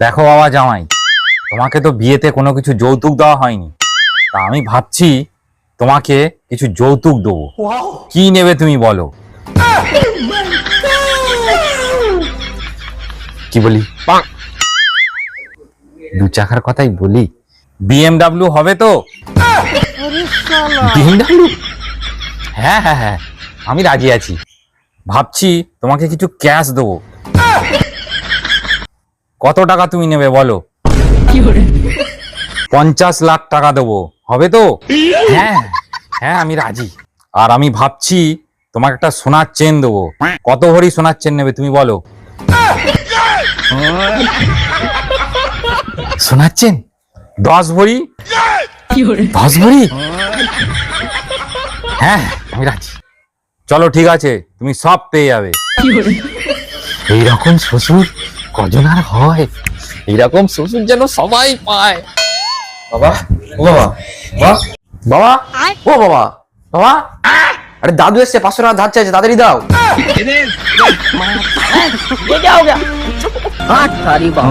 দেখো বাবা জামাই, তোমাকে তো বিয়েতে কোনো কিছু যৌতুক দেওয়া হয়নি, তা আমি ভাবছি তোমাকে কিছু যৌতুক দেবো। কি নেবে তুমি বলো? কি বলি? দু চাকার কথাই বলি। BMW হবে তো? BMW? হ্যাঁ হ্যাঁ হ্যাঁ, আমি রাজি আছি। ভাবছি তোমাকে কিছু ক্যাশ দেবো। কত টাকা তুমি নেবে বলো? 50 লাখ টাকা দেবো, হবে তো? হ্যাঁ হ্যাঁ, আমি রাজি। আর আমি ভাবছি তোমাকে একটা সোনার চেন দেবো। কত ভরি সোনার চেন নেবে তুমি বলো? সোনার চেন 10 ভরি? 10 ভরি? হ্যাঁ, আমি রাজি। চলো ঠিক আছে, তুমি সব পেয়ে যাবে। এইরকম শ্বশুর কজন আর হয়? এইরকম শ্বশুর যেন সবাই পায়। বাবা, ও বাবা, বাবা, বাবা, ও বাবা, বাবা, আরে দাদু এসছে, 500 টাকা ধার চাইছে, তাড়াতাড়ি দাও। ये क्या हो गया? हाँ, सारी बात